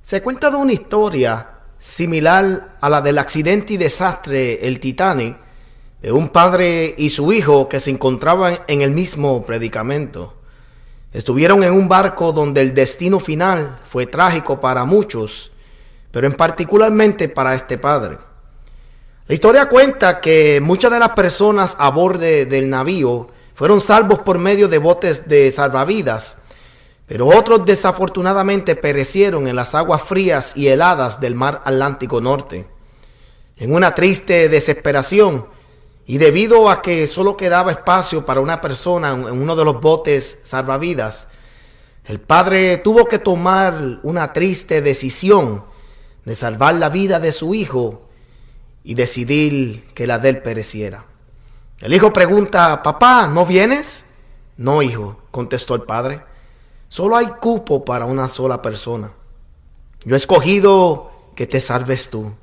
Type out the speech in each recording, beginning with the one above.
Se cuenta de una historia similar a la del accidente y desastre el Titanic, de un padre y su hijo que se encontraban en el mismo predicamento. Estuvieron en un barco donde el destino final fue trágico para muchos, pero en particularmente para este padre. La historia cuenta que muchas de las personas a bordo del navío fueron salvos por medio de botes de salvavidas, pero otros desafortunadamente perecieron en las aguas frías y heladas del mar Atlántico Norte. En una triste desesperación, y debido a que solo quedaba espacio para una persona en uno de los botes salvavidas, el padre tuvo que tomar una triste decisión de salvar la vida de su hijo y decidir que la de él pereciera. El hijo pregunta: «Papá, ¿no vienes?» «No, hijo», contestó el padre. «Solo hay cupo para una sola persona. Yo he escogido que te salves tú».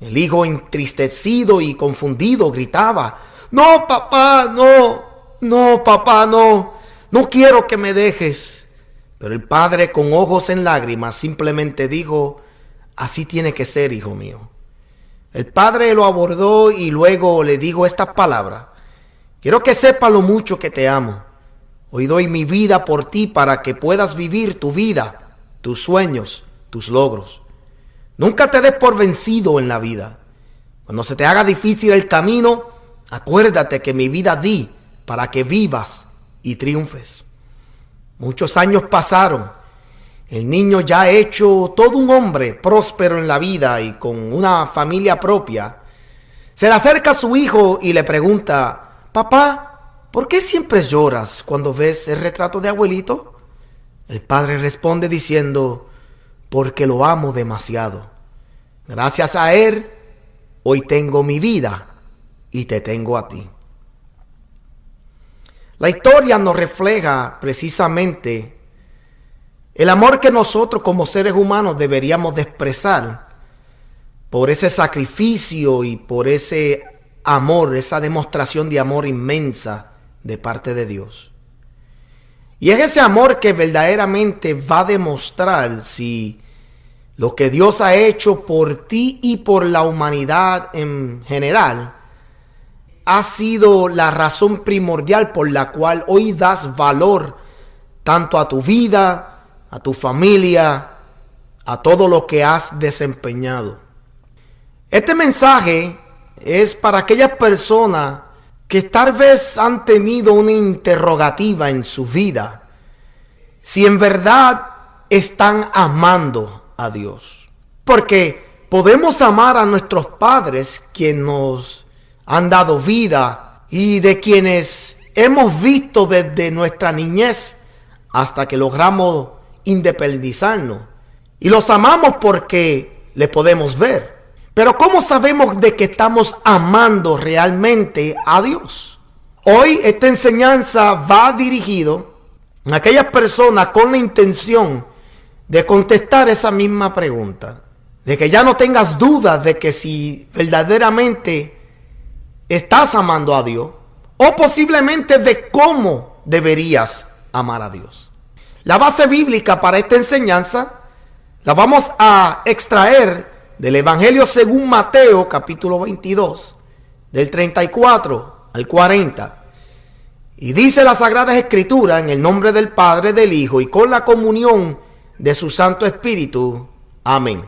El hijo, entristecido y confundido, gritaba: «No, papá, no, no, papá, no, no quiero que me dejes». Pero el padre, con ojos en lágrimas, simplemente dijo: «Así tiene que ser, hijo mío». El padre lo abordó y luego le dijo estas palabras: «Quiero que sepas lo mucho que te amo. Hoy doy mi vida por ti para que puedas vivir tu vida, tus sueños, tus logros. Nunca te des por vencido en la vida. Cuando se te haga difícil el camino, acuérdate que mi vida di para que vivas y triunfes». Muchos años pasaron. El niño, ya hecho todo un hombre próspero en la vida y con una familia propia, se le acerca a su hijo y le pregunta: «Papá, ¿por qué siempre lloras cuando ves el retrato de abuelito?» El padre responde diciendo: «Porque lo amo demasiado. Gracias a él, hoy tengo mi vida y te tengo a ti». La historia nos refleja precisamente el amor que nosotros como seres humanos deberíamos de expresar por ese sacrificio y por ese amor, esa demostración de amor inmensa de parte de Dios. Y es ese amor que verdaderamente va a demostrar si lo que Dios ha hecho por ti y por la humanidad en general ha sido la razón primordial por la cual hoy das valor tanto a tu vida, a tu familia, a todo lo que has desempeñado. Este mensaje es para aquellas personas que tal vez han tenido una interrogativa en su vida, si en verdad están amando a Dios. Porque podemos amar a nuestros padres, quienes nos han dado vida y de quienes hemos visto desde nuestra niñez hasta que logramos independizarnos. Y los amamos porque le podemos ver. Pero ¿cómo sabemos de que estamos amando realmente a Dios? Hoy esta enseñanza va dirigido a aquellas personas con la intención de contestar esa misma pregunta. De que ya no tengas dudas de que si verdaderamente estás amando a Dios, o posiblemente de cómo deberías amar a Dios. La base bíblica para esta enseñanza la vamos a extraer del Evangelio según Mateo, capítulo 22, del 34 al 40. Y dice las Sagradas Escrituras: «En el nombre del Padre, del Hijo y con la comunión de su Santo Espíritu. Amén».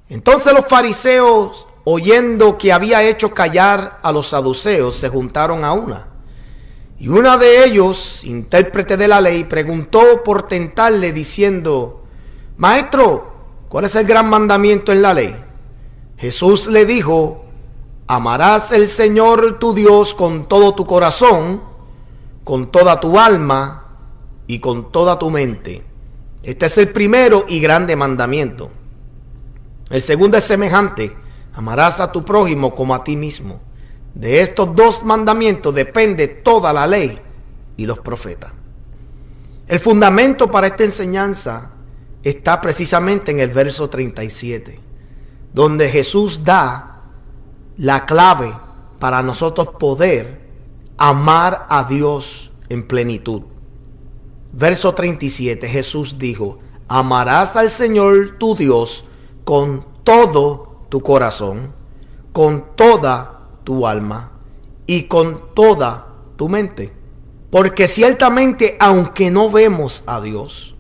Entonces los fariseos, oyendo que había hecho callar a los saduceos, se juntaron a una. Y uno de ellos, intérprete de la ley, preguntó por tentarle diciendo: «Maestro, ¿cuál es el gran mandamiento en la ley?» Jesús le dijo: «Amarás al Señor tu Dios con todo tu corazón, con toda tu alma y con toda tu mente. Este es el primero y grande mandamiento. El segundo es semejante: amarás a tu prójimo como a ti mismo. De estos dos mandamientos depende toda la ley y los profetas». El fundamento para esta enseñanza está precisamente en el verso 37, donde Jesús da la clave para nosotros poder amar a Dios en plenitud. Verso 37, Jesús dijo: amarás al Señor tu Dios con todo tu corazón, con toda tu alma y con toda tu mente. Porque ciertamente, aunque no vemos a Dios,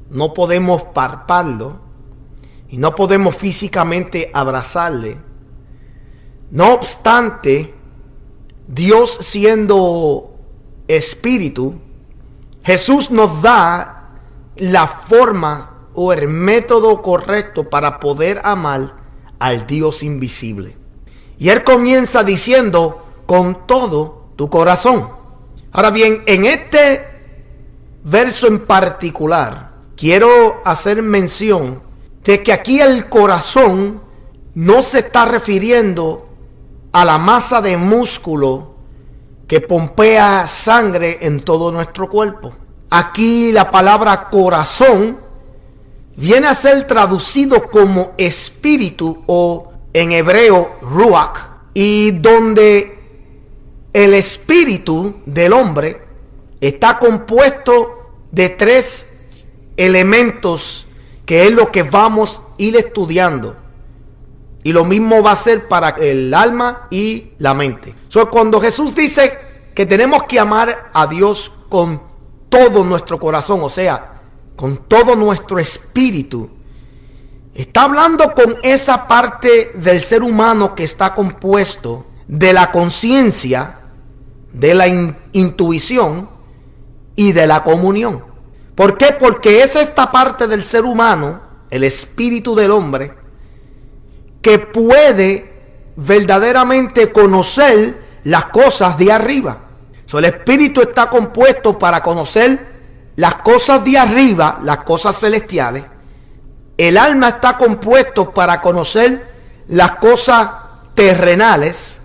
no podemos palparlo y no podemos físicamente abrazarle. No obstante, Dios siendo espíritu, Jesús nos da la forma o el método correcto para poder amar al Dios invisible. Y Él comienza diciendo, con todo tu corazón. Ahora bien, en este verso en particular, quiero hacer mención de que aquí el corazón no se está refiriendo a la masa de músculo que pompea sangre en todo nuestro cuerpo. Aquí la palabra corazón viene a ser traducido como espíritu o en hebreo ruach, y donde el espíritu del hombre está compuesto de 3 elementos, que es lo que vamos a ir estudiando. Y lo mismo va a ser para el alma y la mente. Cuando Jesús dice que tenemos que amar a Dios con todo nuestro corazón, o sea, con todo nuestro espíritu, está hablando con esa parte del ser humano que está compuesto de la conciencia, de la intuición y de la comunión. ¿Por qué? Porque es esta parte del ser humano, el espíritu del hombre, que puede verdaderamente conocer las cosas de arriba. El espíritu está compuesto para conocer las cosas de arriba, las cosas celestiales. El alma está compuesto para conocer las cosas terrenales.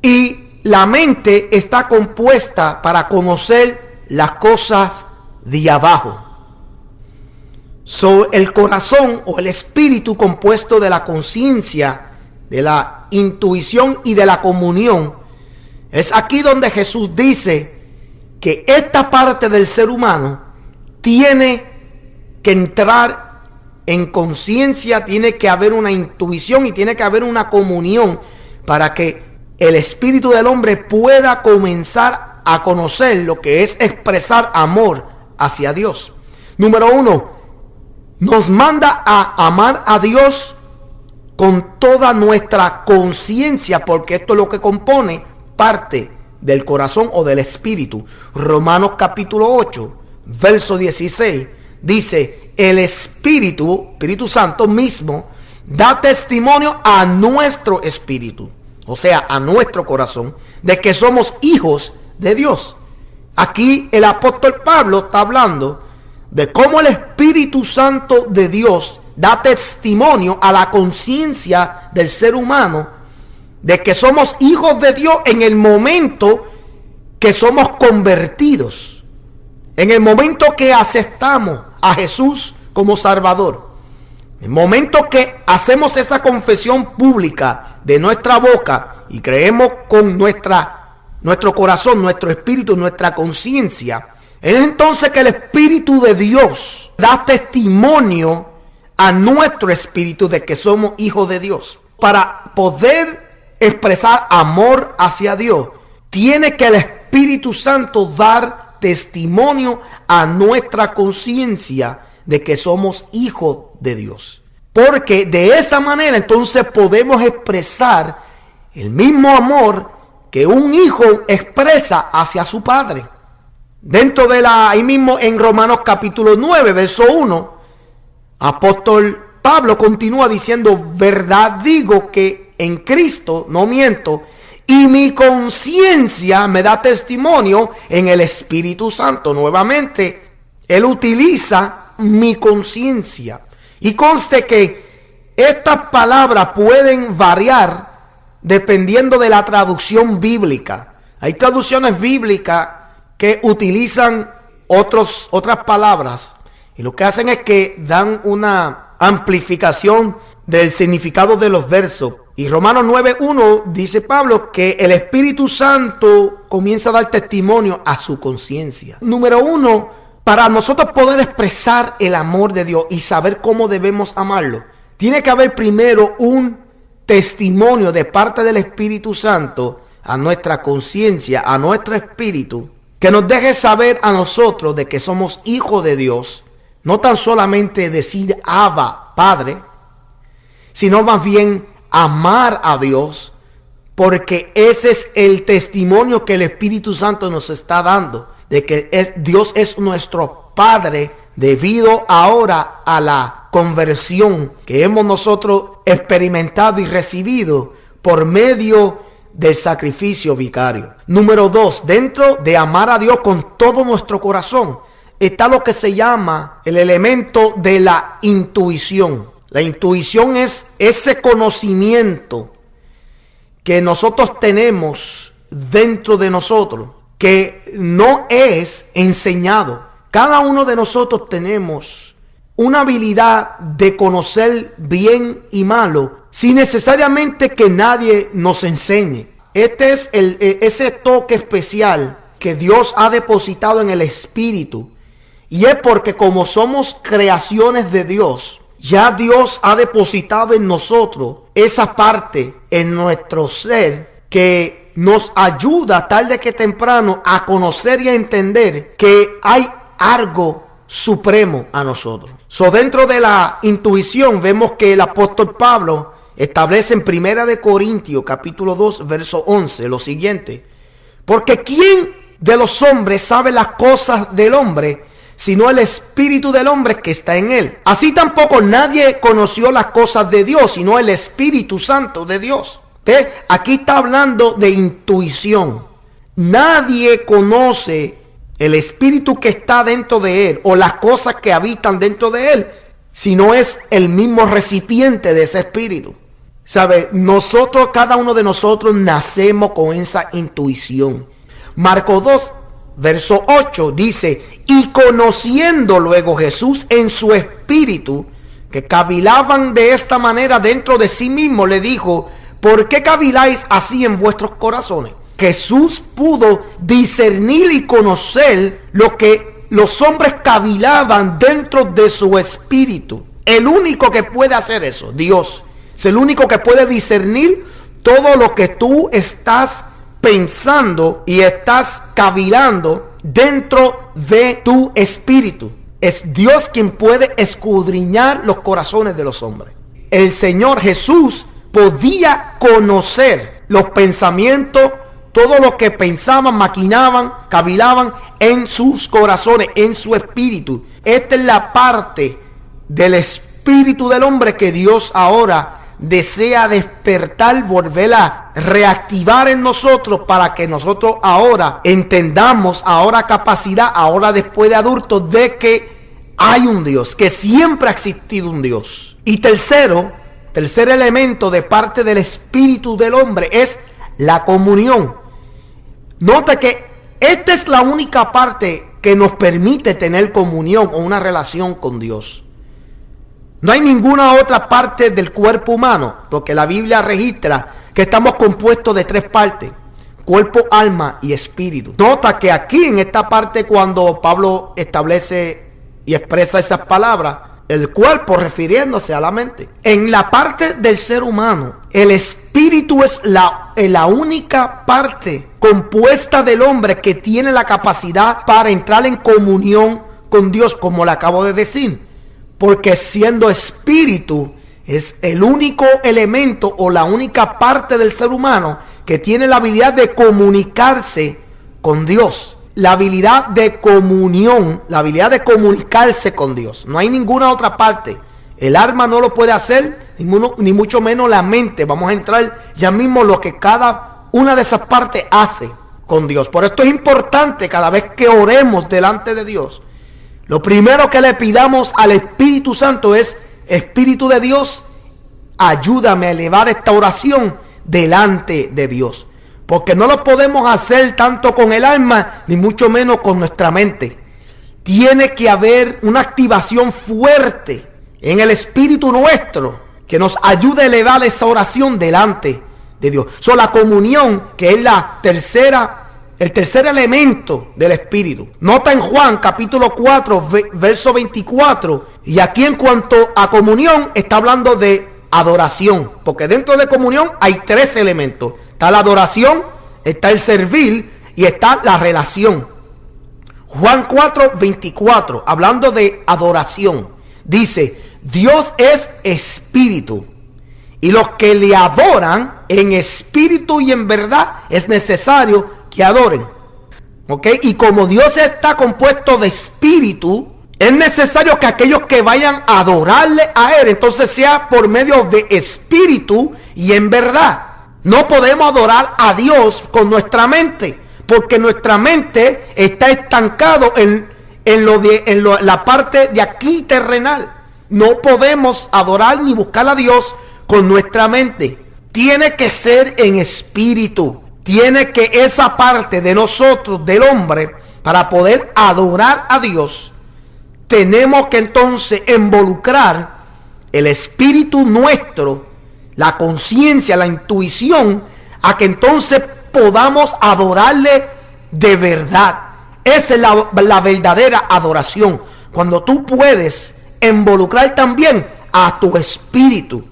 Y la mente está compuesta para conocer las cosas de abajo. El corazón o el espíritu, compuesto de la conciencia, de la intuición y de la comunión, es aquí donde Jesús dice que esta parte del ser humano tiene que entrar en conciencia, tiene que haber una intuición y tiene que haber una comunión para que el espíritu del hombre pueda comenzar a conocer lo que es expresar amor hacia Dios. Número 1, nos manda a amar a Dios con toda nuestra conciencia, porque esto es lo que compone parte del corazón o del espíritu. Romanos capítulo 8, verso 16, dice, el Espíritu Santo mismo, da testimonio a nuestro espíritu, o sea, a nuestro corazón, de que somos hijos de Dios. Aquí el apóstol Pablo está hablando de cómo el Espíritu Santo de Dios da testimonio a la conciencia del ser humano de que somos hijos de Dios en el momento que somos convertidos, en el momento que aceptamos a Jesús como Salvador, en el momento que hacemos esa confesión pública de nuestra boca y creemos con nuestro corazón, nuestro espíritu, nuestra conciencia. Es entonces que el Espíritu de Dios da testimonio a nuestro espíritu de que somos hijos de Dios. Para poder expresar amor hacia Dios, tiene que el Espíritu Santo dar testimonio a nuestra conciencia de que somos hijos de Dios. Porque de esa manera entonces podemos expresar el mismo amor que un hijo expresa hacia su padre. Dentro de ahí mismo en Romanos capítulo 9, verso 1, apóstol Pablo continúa diciendo, verdad digo que en Cristo no miento, y mi conciencia me da testimonio en el Espíritu Santo. Nuevamente, él utiliza mi conciencia. Y conste que estas palabras pueden variar dependiendo de la traducción bíblica. Hay traducciones bíblicas que utilizan otras palabras y lo que hacen es que dan una amplificación del significado de los versos. Y Romanos 9:1 dice Pablo que el Espíritu Santo comienza a dar testimonio a su conciencia. Número 1, para nosotros poder expresar el amor de Dios y saber cómo debemos amarlo, tiene que haber primero un testimonio de parte del Espíritu Santo a nuestra conciencia, a nuestro espíritu, que nos deje saber a nosotros de que somos hijos de Dios. No tan solamente decir Abba, Padre, sino más bien amar a Dios, porque ese es el testimonio que el Espíritu Santo nos está dando, de que Dios es nuestro Padre, debido ahora a la conversión que hemos nosotros experimentado y recibido por medio del sacrificio vicario. Número 2, dentro de amar a Dios con todo nuestro corazón, está lo que se llama el elemento de la intuición. La intuición es ese conocimiento que nosotros tenemos dentro de nosotros, que no es enseñado. Cada uno de nosotros tenemos una habilidad de conocer bien y malo sin necesariamente que nadie nos enseñe. Este es ese toque especial que Dios ha depositado en el espíritu. Y es porque como somos creaciones de Dios, ya Dios ha depositado en nosotros esa parte en nuestro ser que nos ayuda tarde que temprano a conocer y a entender que hay algo supremo a nosotros. Dentro de la intuición vemos que el apóstol Pablo establece en 1 Corintios capítulo 2 verso 11 lo siguiente: porque ¿quién de los hombres sabe las cosas del hombre sino el espíritu del hombre que está en él? Así tampoco nadie conoció las cosas de Dios sino el Espíritu Santo de Dios. Aquí está hablando de intuición. Nadie conoce el espíritu que está dentro de él o las cosas que habitan dentro de él, sino es el mismo recipiente de ese espíritu. ¿Sabe? Nosotros, cada uno de nosotros nacemos con esa intuición. Marcos 2, verso 8 dice: y conociendo luego Jesús en su espíritu que cavilaban de esta manera dentro de sí mismo, le dijo: ¿por qué caviláis así en vuestros corazones? Jesús pudo discernir y conocer lo que los hombres cavilaban dentro de su espíritu. El único que puede hacer eso, Dios, es el único que puede discernir todo lo que tú estás pensando y estás cavilando dentro de tu espíritu. Es Dios quien puede escudriñar los corazones de los hombres. El Señor Jesús podía conocer los pensamientos, todo lo que pensaban, maquinaban, cavilaban en sus corazones, en su espíritu. Esta es la parte del espíritu del hombre que Dios ahora desea despertar, volver a reactivar en nosotros, para que nosotros ahora entendamos, ahora capacidad, ahora después de adultos, de que hay un Dios, que siempre ha existido un Dios. Y tercer elemento de parte del espíritu del hombre es la comunión. Nota que esta es la única parte que nos permite tener comunión o una relación con Dios. No hay ninguna otra parte del cuerpo humano, porque la Biblia registra que estamos compuestos de 3 partes: cuerpo, alma y espíritu. Nota que aquí en esta parte, cuando Pablo establece y expresa esas palabras, el cuerpo refiriéndose a la mente. En la parte del ser humano, el espíritu es la única parte compuesta del hombre que tiene la capacidad para entrar en comunión con Dios, como le acabo de decir. Porque siendo espíritu, es el único elemento o la única parte del ser humano que tiene la habilidad de comunicarse con Dios. La habilidad de comunión, la habilidad de comunicarse con Dios. No hay ninguna otra parte. El alma no lo puede hacer, ni mucho menos la mente. Vamos a entrar ya mismo lo que cada una de esas partes hace con Dios. Por esto es importante cada vez que oremos delante de Dios, lo primero que le pidamos al Espíritu Santo es: Espíritu de Dios, ayúdame a elevar esta oración delante de Dios. Porque no lo podemos hacer tanto con el alma, ni mucho menos con nuestra mente. Tiene que haber una activación fuerte en el espíritu nuestro que nos ayude a elevar esa oración delante de Dios. La comunión, que es la tercera el tercer elemento del Espíritu. Nota en Juan capítulo 4, verso 24. Y aquí en cuanto a comunión está hablando de adoración. Porque dentro de comunión hay tres elementos. Está la adoración, está el servir y está la relación. Juan 4, 24, hablando de adoración. Dice, Dios es espíritu. Y los que le adoran en espíritu y en verdad es necesario que adoren. ¿Ok? Y como Dios está compuesto de espíritu, es necesario que aquellos que vayan a adorarle a Él, entonces sea por medio de espíritu y en verdad. No podemos adorar a Dios con nuestra mente, porque nuestra mente está estancado en la parte de aquí terrenal. No podemos adorar ni buscar a Dios con nuestra mente. Tiene que ser en espíritu. Tiene que esa parte de nosotros, del hombre, para poder adorar a Dios, tenemos que entonces involucrar el espíritu nuestro, la conciencia, la intuición, a que entonces podamos adorarle de verdad. Esa es la verdadera adoración. Cuando tú puedes involucrar también a tu espíritu.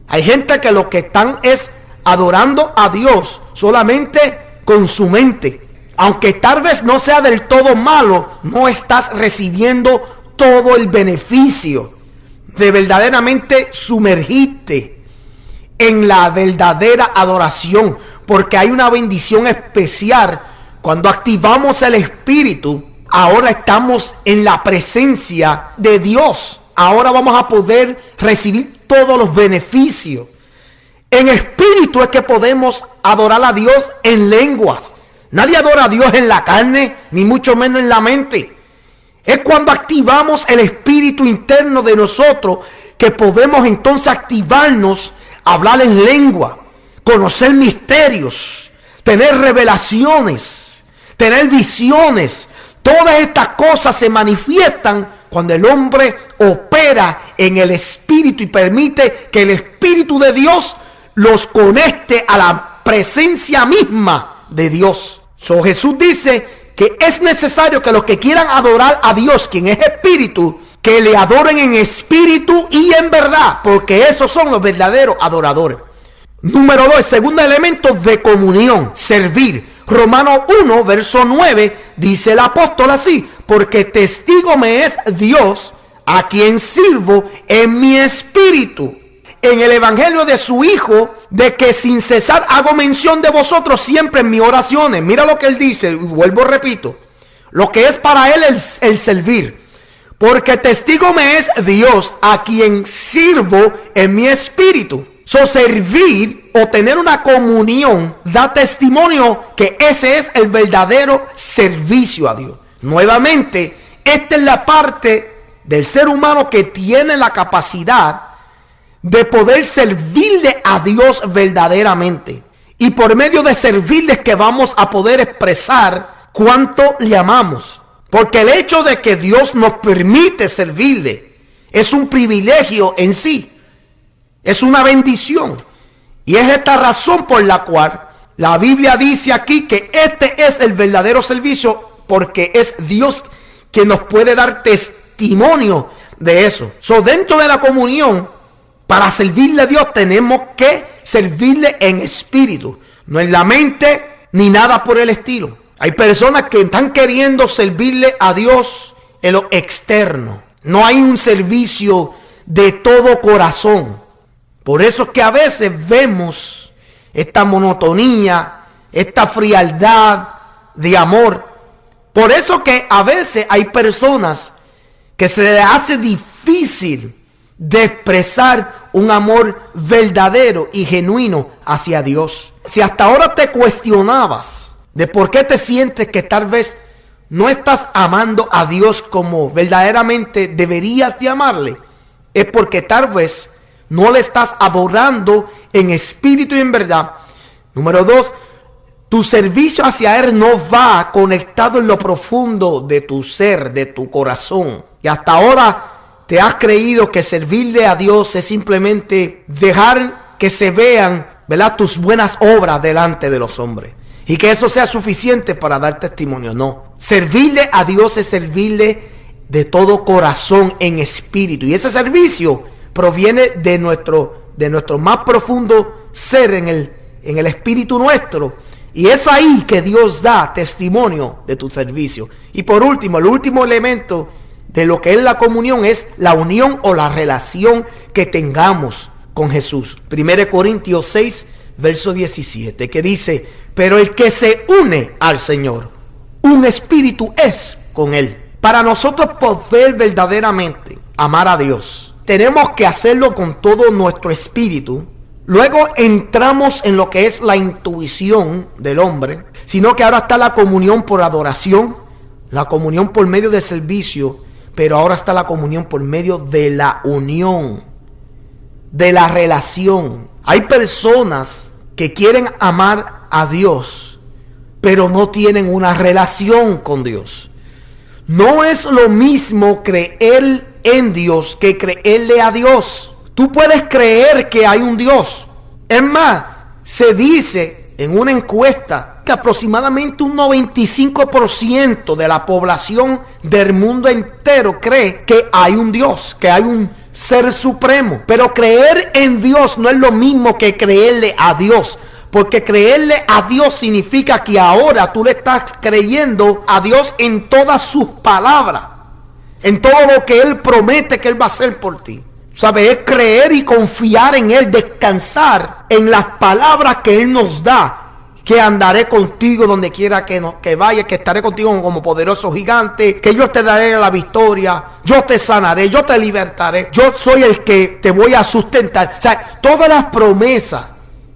Hay gente que lo que están es adorando a Dios solamente con su mente. Aunque tal vez no sea del todo malo, no estás recibiendo todo el beneficio de verdaderamente sumergirte en la verdadera adoración. Porque hay una bendición especial cuando activamos el espíritu. Ahora estamos en la presencia de Dios. Ahora vamos a poder recibir todos los beneficios. En espíritu es que podemos adorar a Dios en lenguas. Nadie adora a Dios en la carne, ni mucho menos en la mente. Es cuando activamos el espíritu interno de nosotros que podemos entonces activarnos, hablar en lengua, conocer misterios, tener revelaciones, tener visiones. Todas estas cosas se manifiestan cuando el hombre opera en el espíritu y permite que el espíritu de Dios los conecte a la presencia misma de Dios. Jesús dice que es necesario que los que quieran adorar a Dios, quien es espíritu, que le adoren en espíritu y en verdad, porque esos son los verdaderos adoradores. Número 2, segundo elemento de comunión, servir. Romanos 1, verso 9, dice el apóstol así: porque testigo me es Dios, a quien sirvo en mi espíritu, en el evangelio de su Hijo, de que sin cesar hago mención de vosotros siempre en mis oraciones. Mira lo que él dice, y vuelvo, repito, lo que es para él el servir. Porque testigo me es Dios, a quien sirvo en mi espíritu. Servir o tener una comunión da testimonio que ese es el verdadero servicio a Dios. Nuevamente, esta es la parte del ser humano que tiene la capacidad de poder servirle a Dios verdaderamente. Y por medio de servirles que vamos a poder expresar cuánto le amamos. Porque el hecho de que Dios nos permite servirle es un privilegio en sí. Es una bendición. Y es esta razón por la cual la Biblia dice aquí que este es el verdadero servicio, porque es Dios quien nos puede dar testimonio de eso. Dentro de la comunión, para servirle a Dios tenemos que servirle en espíritu, no en la mente ni nada por el estilo. Hay personas que están queriendo servirle a Dios en lo externo. No hay un servicio de todo corazón. Por eso es que a veces vemos esta monotonía, esta frialdad de amor. Por eso que a veces hay personas que se les hace difícil de expresar un amor verdadero y genuino hacia Dios. Si hasta ahora te cuestionabas de por qué te sientes que tal vez no estás amando a Dios como verdaderamente deberías de amarle, es porque tal vez no le estás adorando en espíritu y en verdad. Número 2, tu servicio hacia Él no va conectado en lo profundo de tu ser, de tu corazón. Y hasta ahora te has creído que servirle a Dios es simplemente dejar que se vean, ¿verdad?, tus buenas obras delante de los hombres. y que eso sea suficiente para dar testimonio. No, servirle a Dios es servirle de todo corazón en espíritu, y ese servicio proviene de nuestro más profundo ser en el espíritu nuestro, y es ahí que Dios da testimonio de tu servicio. Y por último, el último elemento de lo que es la comunión es la unión o la relación que tengamos con Jesús. 1 Corintios 6, verso 17, que dice: pero el que se une al Señor, un espíritu es con Él. Para nosotros poder verdaderamente amar a Dios, tenemos que hacerlo con todo nuestro espíritu. Luego entramos en lo que es la intuición del hombre, sino que ahora está la comunión por adoración, la comunión por medio del servicio, pero ahora está la comunión por medio de la unión, de la relación. Hay personas que quieren amar a Dios, pero no tienen una relación con Dios. No es lo mismo creer en Dios que creerle a Dios. Tú puedes creer que hay un Dios. Es más, se dice en una encuesta que aproximadamente un 95% de la población del mundo entero cree que hay un Dios, que hay un ser supremo. Pero creer en Dios no es lo mismo que creerle a Dios. Porque creerle a Dios significa que ahora tú le estás creyendo a Dios en todas sus palabras, en todo lo que Él promete que Él va a hacer por ti. ¿Sabes? Es creer y confiar en Él, descansar en las palabras que Él nos da. Que andaré contigo donde quiera que vayas, que estaré contigo como poderoso gigante, que yo te daré la victoria, yo te sanaré, yo te libertaré, yo soy el que te voy a sustentar. O sea, todas las promesas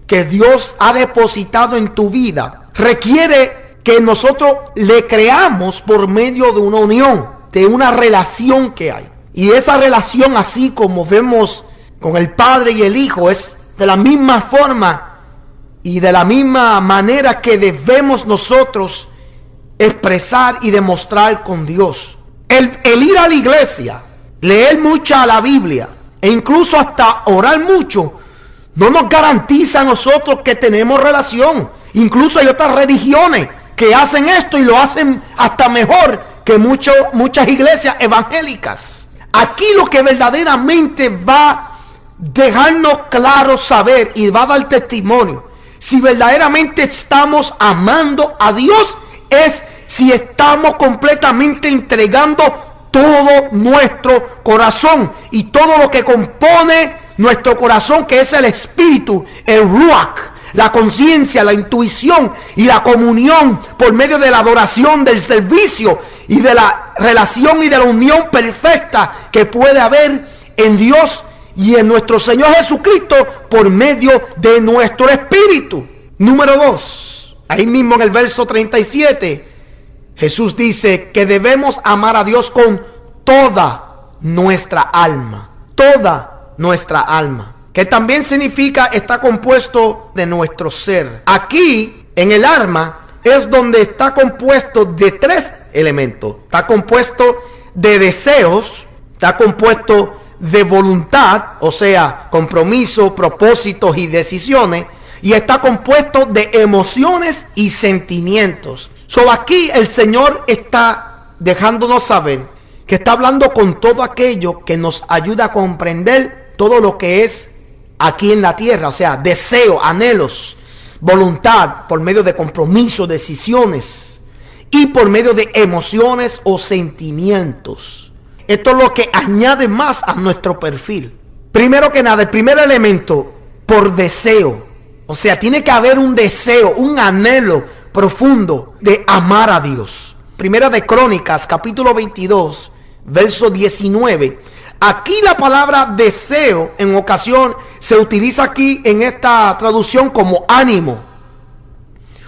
que Dios ha depositado en tu vida requiere que nosotros le creamos por medio de una unión, de una relación que hay. Y esa relación, así como vemos con el Padre y el Hijo, es de la misma forma y de la misma manera que debemos nosotros expresar y demostrar con Dios. El ir a la iglesia, leer mucha la Biblia e incluso hasta orar mucho, no nos garantiza a nosotros que tenemos relación. Incluso hay otras religiones que hacen esto y lo hacen hasta mejor que muchas iglesias evangélicas. Aquí lo que verdaderamente va a dejarnos claro saber y va a dar testimonio si verdaderamente estamos amando a Dios es si estamos completamente entregando todo nuestro corazón y todo lo que compone nuestro corazón, que es el espíritu, el ruach, la conciencia, la intuición y la comunión por medio de la adoración, del servicio y de la relación y de la unión perfecta que puede haber en Dios y en nuestro Señor Jesucristo por medio de nuestro espíritu. Número 2, ahí mismo en el verso 37, Jesús dice que debemos amar a Dios con toda nuestra alma. Toda nuestra alma, que también significa está compuesto de nuestro ser. Aquí en el alma es donde está compuesto de 3 elementos. Está compuesto de deseos, está compuesto de voluntad, o sea, compromiso, propósitos y decisiones, y está compuesto de emociones y sentimientos. Aquí el Señor está dejándonos saber que está hablando con todo aquello que nos ayuda a comprender todo lo que es aquí en la tierra, o sea, deseo, anhelos, voluntad por medio de compromisos, decisiones y por medio de emociones o sentimientos. Esto es lo que añade más a nuestro perfil. Primero que nada, el primer elemento, por deseo. O sea, tiene que haber un deseo, un anhelo profundo de amar a Dios. Primera de Crónicas, capítulo 22, verso 19. Aquí la palabra deseo en ocasión se utiliza aquí en esta traducción como ánimo.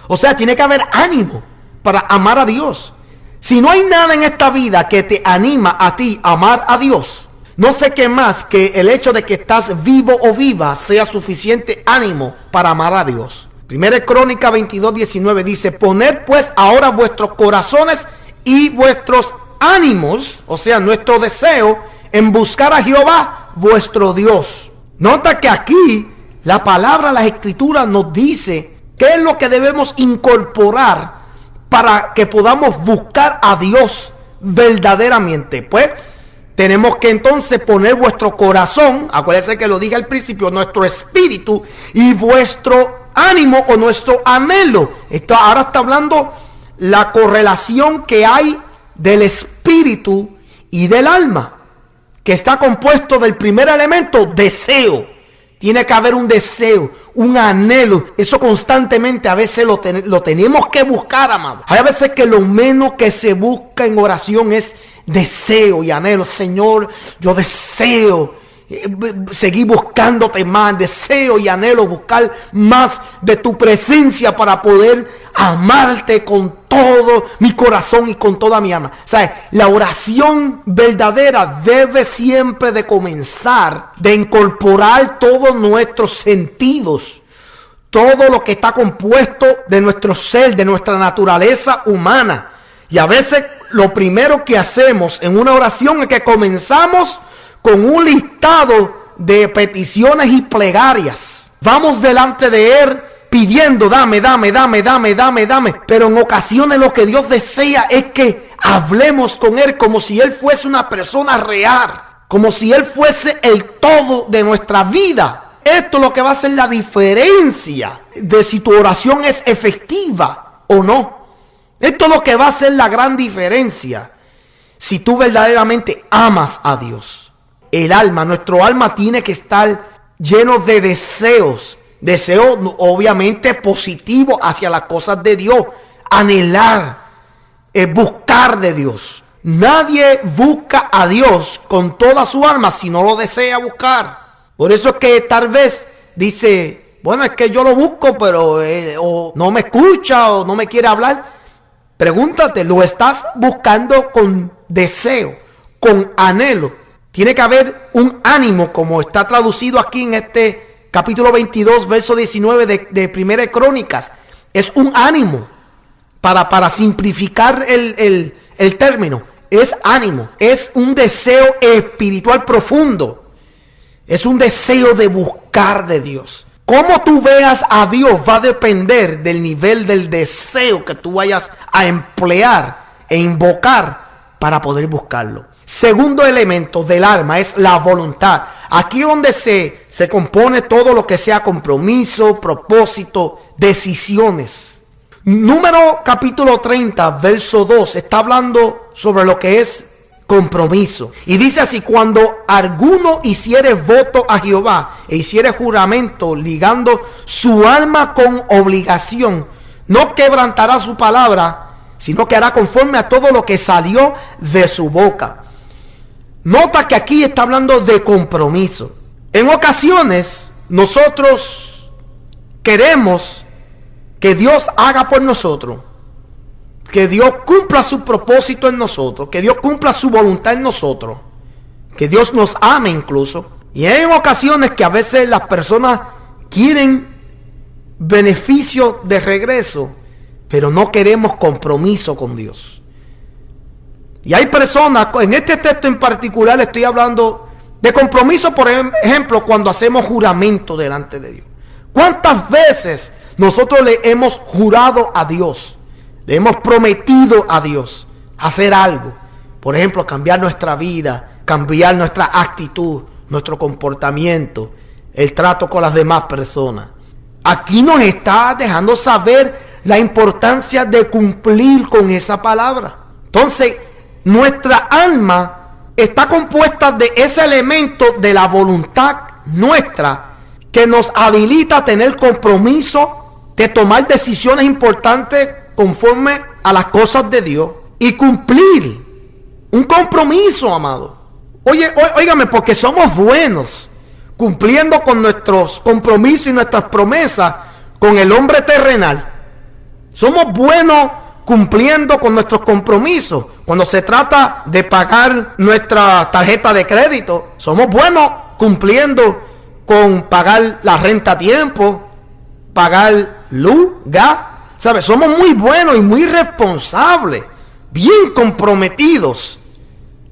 O sea, tiene que haber ánimo para amar a Dios. Si no hay nada en esta vida que te anima a ti a amar a Dios, no sé qué más que el hecho de que estás vivo o viva sea suficiente ánimo para amar a Dios. Primera Crónica 22, 19 dice: poned pues ahora vuestros corazones y vuestros ánimos, o sea, nuestro deseo, en buscar a Jehová vuestro Dios. Nota que aquí la palabra, la escritura nos dice ¿Qué es lo que debemos incorporar para que podamos buscar a Dios verdaderamente? Pues tenemos que entonces poner vuestro corazón, acuérdense que lo dije al principio, nuestro espíritu y vuestro ánimo o nuestro anhelo. Esto ahora está hablando la correlación que hay del espíritu y del alma, que está compuesto del primer elemento, deseo. Tiene que haber un deseo, un anhelo. Eso constantemente a veces lo tenemos que buscar, amado. Hay veces que lo menos que se busca en oración es deseo y anhelo. Señor, yo deseo seguir buscándote más, deseo y anhelo buscar más de tu presencia para poder amarte con todo mi corazón y con toda mi alma. O sea, la oración verdadera debe siempre de comenzar, de incorporar todos nuestros sentidos, todo lo que está compuesto de nuestro ser, de nuestra naturaleza humana. Y a veces lo primero que hacemos en una oración es que comenzamos con un listado de peticiones y plegarias. Vamos delante de Él pidiendo, dame. Pero en ocasiones lo que Dios desea es que hablemos con Él como si Él fuese una persona real, como si Él fuese el todo de nuestra vida. Esto es lo que va a hacer la diferencia de si tu oración es efectiva o no. Esto es lo que va a hacer la gran diferencia si tú verdaderamente amas a Dios. El alma, nuestro alma tiene que estar lleno de deseos obviamente positivos hacia las cosas de Dios, anhelar, buscar de Dios. Nadie busca a Dios con toda su alma si no lo desea buscar. Por eso es que tal vez dice, bueno, es que yo lo busco, pero o no me escucha o no me quiere hablar. Pregúntate, ¿lo estás buscando con deseo, con anhelo? Tiene que haber un ánimo, como está traducido aquí en este capítulo 22, verso 19 de Primera de Crónicas. Es un ánimo, para simplificar el término. Es ánimo, es un deseo espiritual profundo. Es un deseo de buscar de Dios. Cómo tú veas a Dios va a depender del nivel del deseo que tú vayas a emplear e invocar para poder buscarlo. Segundo elemento del alma es la voluntad. Aquí donde se compone todo lo que sea compromiso, propósito, decisiones. Número capítulo 30, verso 2, está hablando sobre lo que es compromiso. Y dice así: cuando alguno hiciere voto a Jehová e hiciere juramento ligando su alma con obligación, no quebrantará su palabra, sino que hará conforme a todo lo que salió de su boca. Nota que aquí está hablando de compromiso. En ocasiones nosotros queremos que Dios haga por nosotros, que Dios cumpla su propósito en nosotros, que Dios cumpla su voluntad en nosotros, que Dios nos ame incluso. Y hay ocasiones que a veces las personas quieren beneficio de regreso, pero no queremos compromiso con Dios. Y hay personas, en este texto en particular estoy hablando de compromiso, por ejemplo, cuando hacemos juramento delante de Dios. ¿Cuántas veces nosotros le hemos jurado a Dios? Le hemos prometido a Dios hacer algo. Por ejemplo, cambiar nuestra vida, cambiar nuestra actitud, nuestro comportamiento, el trato con las demás personas. Aquí nos está dejando saber la importancia de cumplir con esa palabra. Entonces, nuestra alma está compuesta de ese elemento de la voluntad nuestra que nos habilita a tener compromiso, de tomar decisiones importantes conforme a las cosas de Dios y cumplir un compromiso, amado. Óigame, porque somos buenos cumpliendo con nuestros compromisos y nuestras promesas con el hombre terrenal. Somos buenos cumpliendo con nuestros compromisos. Cuando se trata de pagar nuestra tarjeta de crédito, somos buenos cumpliendo con pagar la renta a tiempo, pagar luz, gas. ¿Sabes? Somos muy buenos y muy responsables, bien comprometidos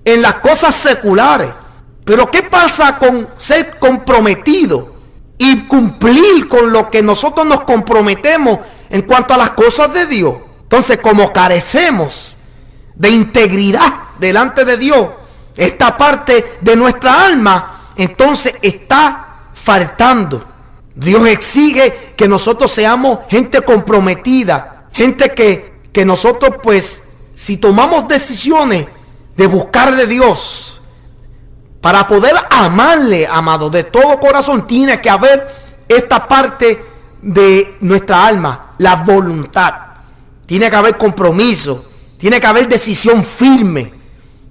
en las cosas seculares. Pero ¿qué pasa con ser comprometido y cumplir con lo que nosotros nos comprometemos en cuanto a las cosas de Dios. Entonces, como carecemos de integridad delante de Dios, esta parte de nuestra alma, entonces está faltando. Dios exige que nosotros seamos gente comprometida, gente que nosotros, pues, si tomamos decisiones de buscar de Dios, para poder amarle, amado, de todo corazón, tiene que haber esta parte de nuestra alma, la voluntad. Tiene que haber compromiso, tiene que haber decisión firme,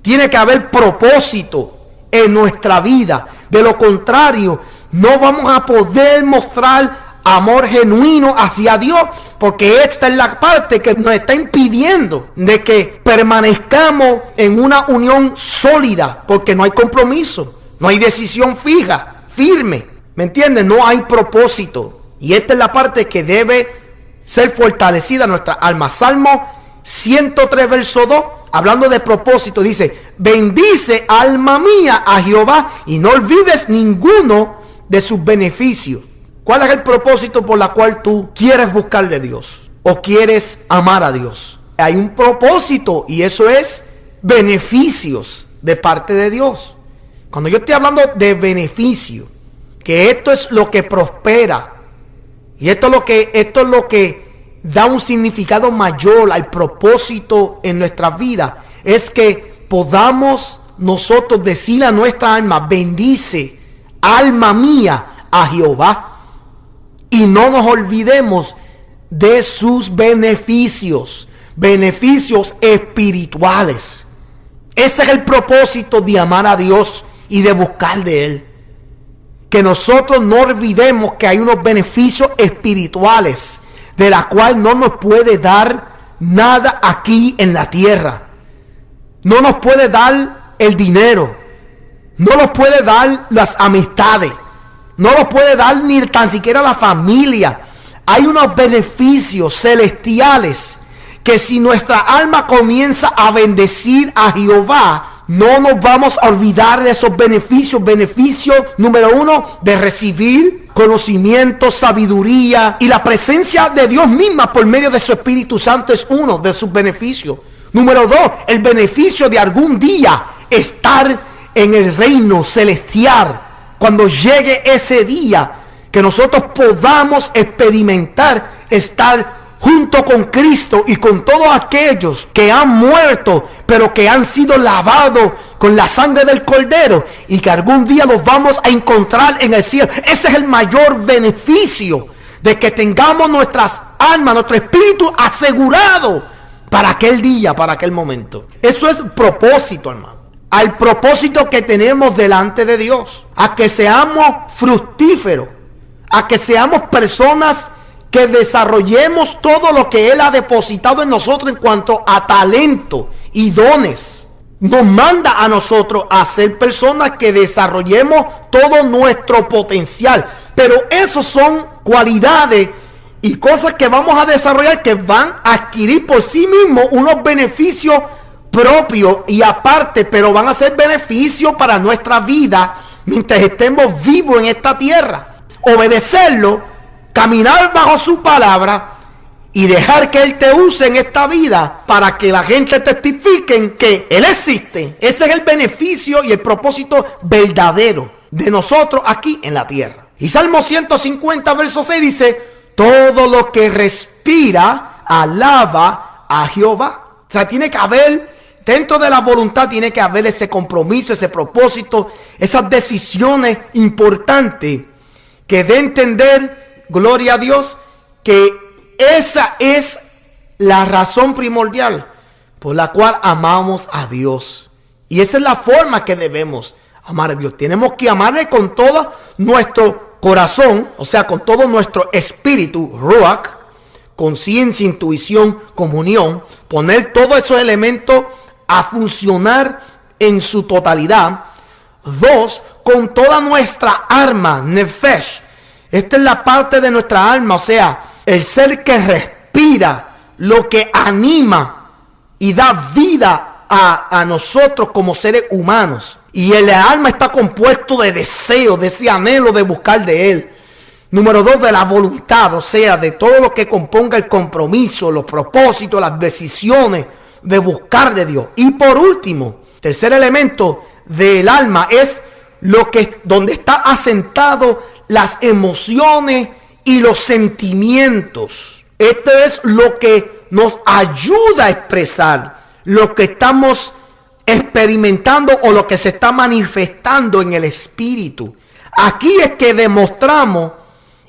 tiene que haber propósito en nuestra vida. De lo contrario, no vamos a poder mostrar amor genuino hacia Dios, porque esta es la parte que nos está impidiendo de que permanezcamos en una unión sólida, porque no hay compromiso, no hay decisión fija, firme, ¿me entiendes? No hay propósito, y esta es la parte que debe ser fortalecida en nuestra alma. Salmo 103 verso 2, hablando de propósito, dice: bendice, alma mía, a Jehová, y no olvides ninguno de sus beneficios. ¿Cuál es el propósito por la cual tú quieres buscar de Dios o quieres amar a Dios? Hay un propósito, y eso es beneficios de parte de Dios. Cuando yo estoy hablando de beneficio, que esto es lo que prospera, y esto es lo que da un significado mayor al propósito en nuestras vidas, es que podamos nosotros decir a nuestra alma: bendice, alma mía, a Jehová, y no nos olvidemos de sus beneficios, beneficios espirituales. Ese es el propósito de amar a Dios y de buscar de Él. Que nosotros no olvidemos que hay unos beneficios espirituales de la cual no nos puede dar nada aquí en la tierra. No nos puede dar el dinero, no nos puede dar las amistades, no nos puede dar ni tan siquiera la familia. Hay unos beneficios celestiales que si nuestra alma comienza a bendecir a Jehová, no nos vamos a olvidar de esos beneficios. Beneficio número 1, de recibir conocimiento, sabiduría, y la presencia de Dios misma por medio de su Espíritu Santo es uno de sus beneficios. Número 2, el beneficio de algún día estar en el reino celestial. Cuando llegue ese día, que nosotros podamos experimentar estar junto con Cristo y con todos aquellos que han muerto, pero que han sido lavados con la sangre del Cordero, y que algún día los vamos a encontrar en el cielo. Ese es el mayor beneficio, de que tengamos nuestras almas, nuestro espíritu asegurado para aquel día, para aquel momento. Eso es propósito, hermano. Al propósito que tenemos delante de Dios, a que seamos fructíferos, a que seamos personas que desarrollemos todo lo que Él ha depositado en nosotros en cuanto a talento y dones. Nos manda a nosotros a ser personas que desarrollemos todo nuestro potencial, pero esos son cualidades y cosas que vamos a desarrollar, que van a adquirir por sí mismos unos beneficios propios y aparte, pero van a ser beneficios para nuestra vida mientras estemos vivos en esta tierra. Obedecerlo, caminar bajo su palabra y dejar que Él te use en esta vida para que la gente testifique que Él existe. Ese es el beneficio y el propósito verdadero de nosotros aquí en la tierra. Y Salmo 150 verso 6 dice: todo lo que respira alaba a Jehová. O sea, tiene que haber, dentro de la voluntad tiene que haber ese compromiso, ese propósito, esas decisiones importantes que dé a entender, gloria a Dios, que esa es la razón primordial por la cual amamos a Dios. Y esa es la forma que debemos amar a Dios. Tenemos que amarle con todo nuestro corazón, o sea, con todo nuestro espíritu, ruach, conciencia, intuición, comunión, poner todos esos elementos a funcionar en su totalidad. 2, con toda nuestra alma, nefesh. Esta es la parte de nuestra alma, o sea, el ser que respira, lo que anima y da vida a nosotros como seres humanos. Y el alma está compuesto de deseo, de ese anhelo de buscar de Él. Número 2, de la voluntad, o sea, de todo lo que componga el compromiso, los propósitos, las decisiones de buscar de Dios. Y por último, tercer elemento del alma es donde está asentado las emociones y los sentimientos. Esto es lo que nos ayuda a expresar lo que estamos experimentando o lo que se está manifestando en el espíritu. Aquí es que demostramos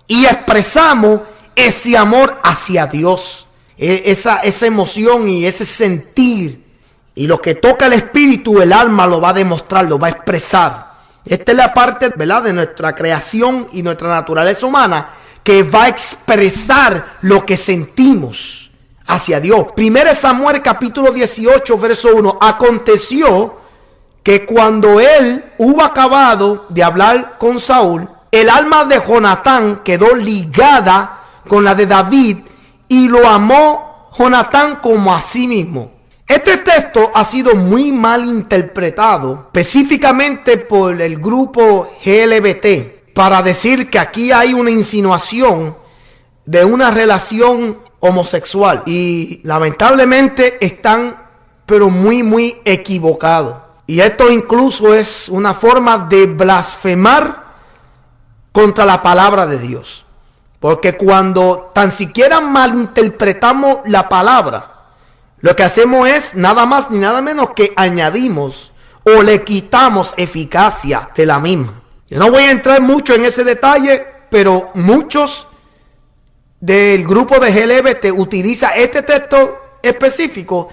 y expresamos ese amor hacia Dios, esa emoción y ese sentir. Y lo que toca el espíritu, el alma lo va a demostrar, lo va a expresar. Esta es la parte, ¿verdad?, de nuestra creación y nuestra naturaleza humana que va a expresar lo que sentimos hacia Dios. 1 Samuel capítulo 18, verso 1. Aconteció que cuando él hubo acabado de hablar con Saúl, el alma de Jonatán quedó ligada con la de David y lo amó Jonatán como a sí mismo. Este texto ha sido muy mal interpretado, específicamente por el grupo GLBT, para decir que aquí hay una insinuación de una relación homosexual. Y lamentablemente están, pero muy equivocados. Y esto incluso es una forma de blasfemar contra la palabra de Dios. Porque cuando tan siquiera malinterpretamos la palabra, lo que hacemos es nada más ni nada menos que añadimos o le quitamos eficacia de la misma. Yo no voy a entrar mucho en ese detalle, pero muchos del grupo de GLBT utiliza este texto específico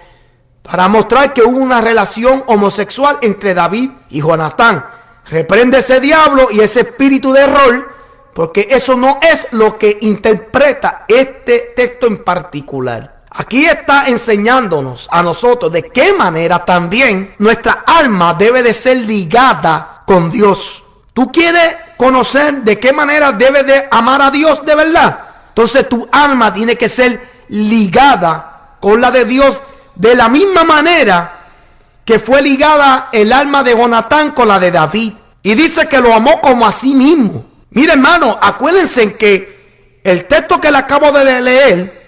para mostrar que hubo una relación homosexual entre David y Jonatán. Reprende ese diablo y ese espíritu de error, porque eso no es lo que interpreta este texto en particular. Aquí está enseñándonos a nosotros de qué manera también nuestra alma debe de ser ligada con Dios. ¿Tú quieres conocer de qué manera debes de amar a Dios de verdad? Entonces tu alma tiene que ser ligada con la de Dios de la misma manera que fue ligada el alma de Jonatán con la de David. Y dice que lo amó como a sí mismo. Mire, hermano, acuérdense que el texto que le acabo de leer,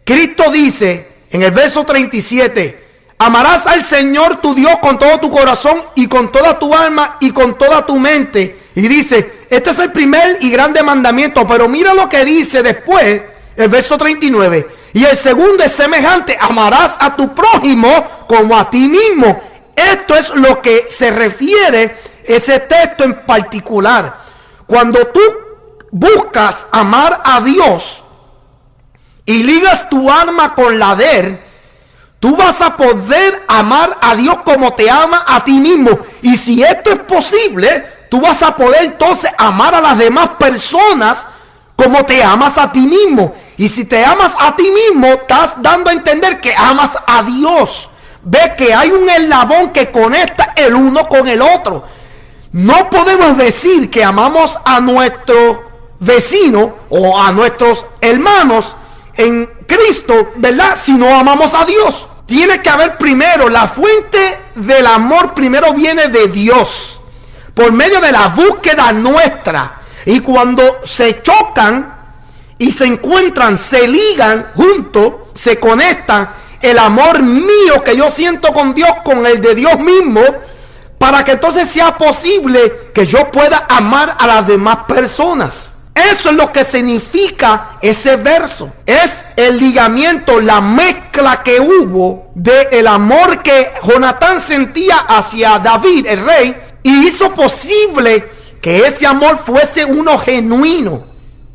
Cristo dice en el verso 37, amarás al Señor tu Dios con todo tu corazón y con toda tu alma y con toda tu mente. Y dice, este es el primer y grande mandamiento. Pero mira lo que dice después, el verso 39. Y el segundo es semejante, amarás a tu prójimo como a ti mismo. Esto es lo que se refiere ese texto en particular. Cuando tú buscas amar a Dios y ligas tu alma con la de él, tú vas a poder amar a Dios como te ama a ti mismo. Y si esto es posible, tú vas a poder entonces amar a las demás personas como te amas a ti mismo. Y si te amas a ti mismo, estás dando a entender que amas a Dios. Ve que hay un eslabón que conecta el uno con el otro. No podemos decir que amamos a nuestro vecino o a nuestros hermanos en Cristo, ¿verdad?, si no amamos a Dios. Tiene que haber primero, la fuente del amor primero viene de Dios, por medio de la búsqueda nuestra. Y cuando se chocan y se encuentran, se ligan juntos, se conectan, el amor mío que yo siento con Dios con el de Dios mismo, para que entonces sea posible que yo pueda amar a las demás personas. Eso es lo que significa ese verso. Es el ligamiento, la mezcla que hubo del amor que Jonatán sentía hacia David, el rey, y hizo posible que ese amor fuese uno genuino,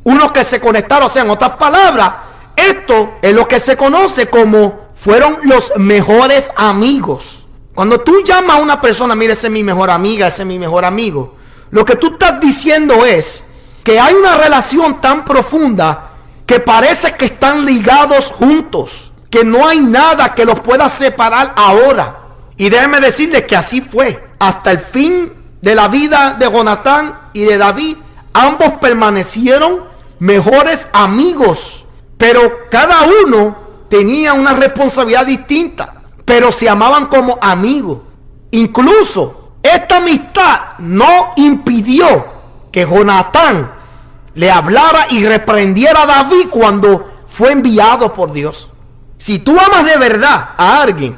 uno que se conectara. O sea, en otras palabras, esto es lo que se conoce como fueron los mejores amigos. Cuando tú llamas a una persona, mira, esa es mi mejor amiga, ese es mi mejor amigo, lo que tú estás diciendo es que hay una relación tan profunda que parece que están ligados juntos, que no hay nada que los pueda separar ahora. Y déjenme decirles que así fue. Hasta el fin de la vida de Jonatán y de David, ambos permanecieron mejores amigos, pero cada uno tenía una responsabilidad distinta, pero se amaban como amigos. Incluso esta amistad no impidió que Jonatán le hablara y reprendiera a David cuando fue enviado por Dios. Si tú amas de verdad a alguien,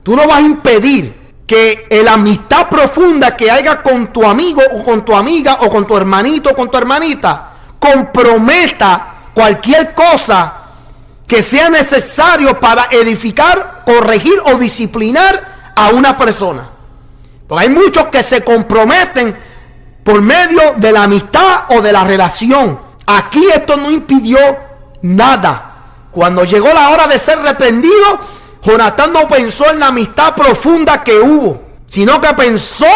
tú no vas a impedir que la amistad profunda que haya con tu amigo o con tu amiga o con tu hermanito o con tu hermanita comprometa cualquier cosa que sea necesario para edificar, corregir o disciplinar a una persona. Porque hay muchos que se comprometen por medio de la amistad o de la relación. Aquí esto no impidió nada. Cuando llegó la hora de ser reprendido, Jonatán no pensó en la amistad profunda que hubo, sino que pensó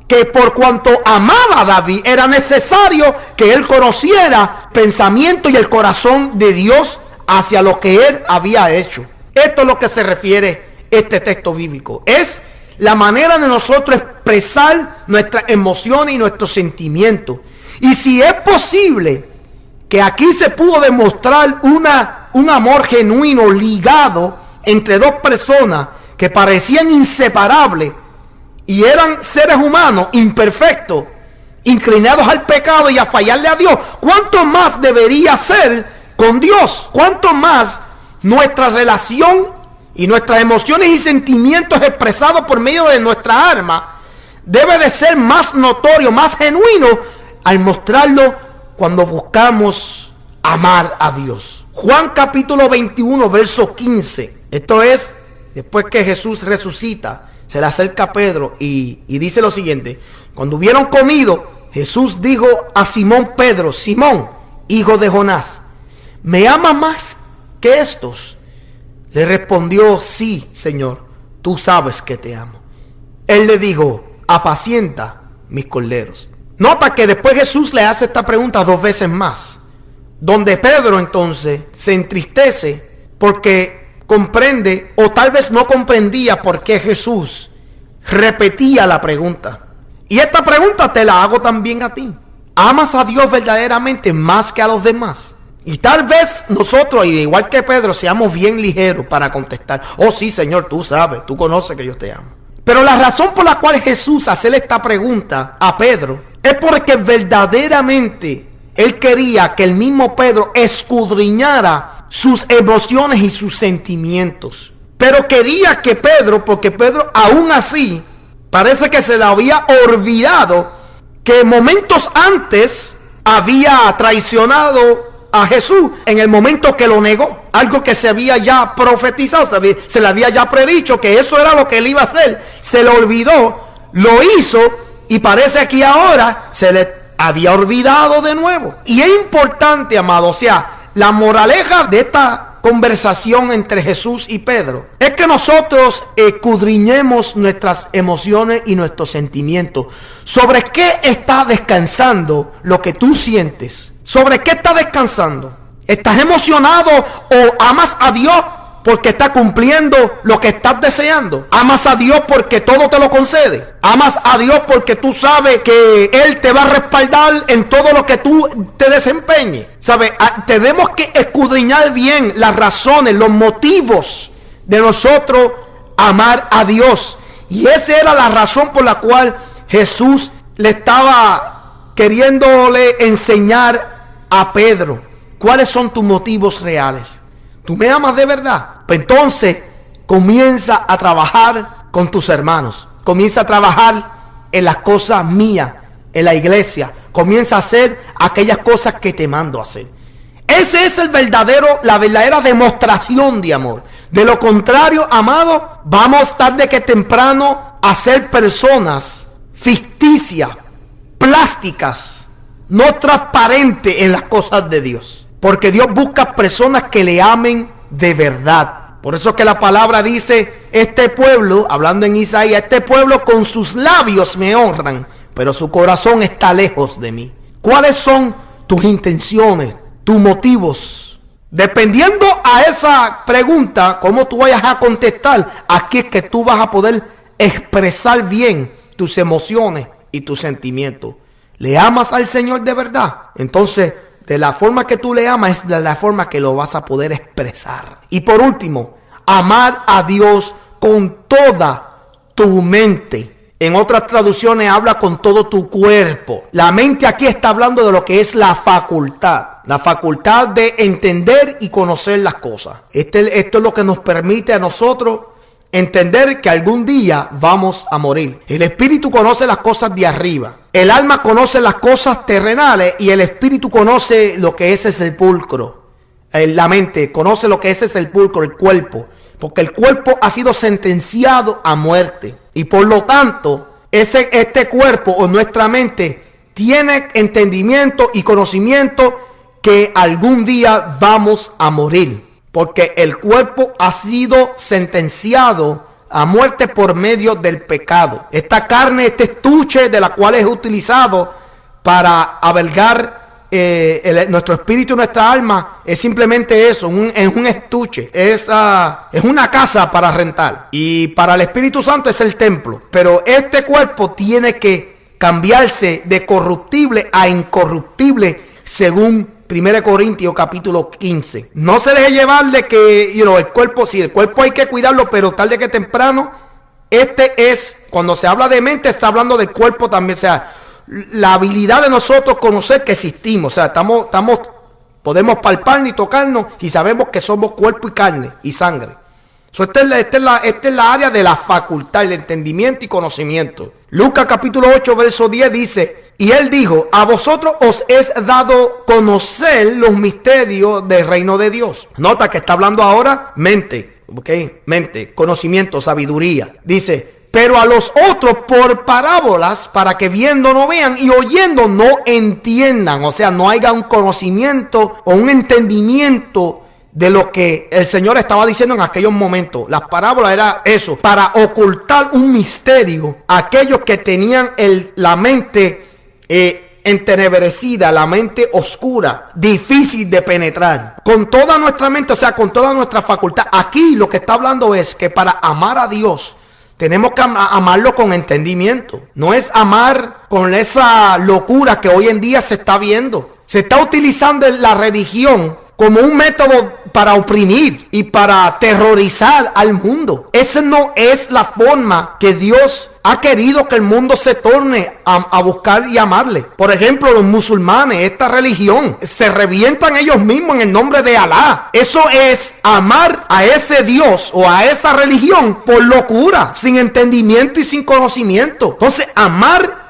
que por cuanto amaba a David, era necesario que él conociera el pensamiento y el corazón de Dios hacia lo que él había hecho. Esto es lo que se refiere este texto bíblico. Es la manera de nosotros expresar nuestras emociones y nuestros sentimientos. Y si es posible que aquí se pudo demostrar un amor genuino ligado entre dos personas que parecían inseparables y eran seres humanos imperfectos, inclinados al pecado y a fallarle a Dios, ¿cuánto más debería ser con Dios? ¿Cuánto más nuestra relación y nuestras emociones y sentimientos expresados por medio de nuestra alma debe de ser más notorio, más genuino al mostrarlo cuando buscamos amar a Dios? Juan capítulo 21, verso 15. Esto es después que Jesús resucita. Se le acerca a Pedro y dice lo siguiente: cuando hubieron comido, Jesús dijo a Simón Pedro: Simón, hijo de Jonás, ¿me ama más que estos? Le respondió: sí, Señor, tú sabes que te amo. Él le dijo: apacienta mis corderos. Nota que después Jesús le hace esta pregunta 2 veces más, donde Pedro entonces se entristece porque comprende, o tal vez no comprendía por qué Jesús repetía la pregunta. Y esta pregunta te la hago también a ti. ¿Amas a Dios verdaderamente más que a los demás? Y tal vez nosotros, igual que Pedro, seamos bien ligeros para contestar: oh sí, Señor, tú sabes, tú conoces que yo te amo. Pero la razón por la cual Jesús hace esta pregunta a Pedro es porque verdaderamente él quería que el mismo Pedro escudriñara sus emociones y sus sentimientos. Pero quería que Pedro, porque Pedro aún así parece que se le había olvidado que momentos antes había traicionado a Jesús en el momento que lo negó. Algo que se había ya profetizado, se le había ya predicho que eso era lo que él iba a hacer. Se le olvidó, lo hizo y parece que ahora se le había olvidado de nuevo. Y es importante, amado, o sea, la moraleja de esta conversación entre Jesús y Pedro es que nosotros escudriñemos nuestras emociones y nuestros sentimientos. ¿Sobre qué está descansando lo que tú sientes? ¿Sobre qué está descansando? ¿Estás emocionado o amas a Dios porque está cumpliendo lo que estás deseando? ¿Amas a Dios porque todo te lo concede? ¿Amas a Dios porque tú sabes que Él te va a respaldar en todo lo que tú te desempeñes? ¿Sabes? Tenemos que escudriñar bien las razones, los motivos de nosotros amar a Dios. Y esa era la razón por la cual Jesús le estaba queriéndole enseñar a Pedro. ¿Cuáles son tus motivos reales? ¿Tú me amas de verdad? Pues entonces comienza a trabajar con tus hermanos. Comienza a trabajar en las cosas mías, en la iglesia. Comienza a hacer aquellas cosas que te mando a hacer. Ese es la verdadera demostración de amor. De lo contrario, amado, vamos tarde que temprano a ser personas ficticias, plásticas, no transparentes en las cosas de Dios. Porque Dios busca personas que le amen de verdad. Por eso que la palabra dice: este pueblo, hablando en Isaías, este pueblo con sus labios me honran, pero su corazón está lejos de mí. ¿Cuáles son tus intenciones, tus motivos? Dependiendo a esa pregunta, cómo tú vayas a contestar, aquí es que tú vas a poder expresar bien tus emociones y tus sentimientos. ¿Le amas al Señor de verdad? Entonces, de la forma que tú le amas es de la forma que lo vas a poder expresar. Y por último, amar a Dios con toda tu mente En otras traducciones habla con todo tu cuerpo. La mente aquí está hablando de lo que es la facultad. La facultad de entender y conocer las cosas. Esto es lo que nos permite a nosotros entender que algún día vamos a morir. El espíritu conoce las cosas de arriba. El alma conoce las cosas terrenales y el espíritu conoce lo que es el sepulcro. La mente conoce lo que es el sepulcro, el cuerpo. Porque el cuerpo ha sido sentenciado a muerte. Y por lo tanto, este cuerpo o nuestra mente tiene entendimiento y conocimiento que algún día vamos a morir. Porque el cuerpo ha sido sentenciado a muerte por medio del pecado. Esta carne, este estuche de la cual es utilizado para albergar nuestro espíritu y nuestra alma, es simplemente eso, es un estuche, es una casa para rentar. Y para el Espíritu Santo es el templo. Pero este cuerpo tiene que cambiarse de corruptible a incorruptible según 1 Corintios capítulo 15. No se deje llevar de que el cuerpo, sí, el cuerpo hay que cuidarlo, pero tarde que temprano, cuando se habla de mente, está hablando del cuerpo también. O sea, la habilidad de nosotros conocer que existimos. O sea, podemos palparnos y tocarnos y sabemos que somos cuerpo y carne y sangre. Esta es la área de la facultad, el entendimiento y conocimiento. Lucas capítulo 8 verso 10 dice: y él dijo, a vosotros os es dado conocer los misterios del reino de Dios. Nota que está hablando ahora mente, ¿ok? Mente, conocimiento, sabiduría. Dice, pero a los otros por parábolas, para que viendo no vean y oyendo no entiendan. O sea, no haya un conocimiento o un entendimiento de lo que el Señor estaba diciendo en aquellos momentos. Las parábolas era eso, para ocultar un misterio a aquellos que tenían la mente entenebrecida, la mente oscura, difícil de penetrar. Con toda nuestra mente, o sea, con toda nuestra facultad. Aquí lo que está hablando es que para amar a Dios tenemos que amarlo con entendimiento. No es amar con esa locura que hoy en día se está viendo. Se está utilizando la religión como un método para oprimir y para aterrorizar al mundo. Esa no es la forma que Dios ha querido que el mundo se torne a buscar y amarle. Por ejemplo, los musulmanes, esta religión, se revientan ellos mismos en el nombre de Alá. Eso es amar a ese Dios o a esa religión por locura, sin entendimiento y sin conocimiento. Entonces,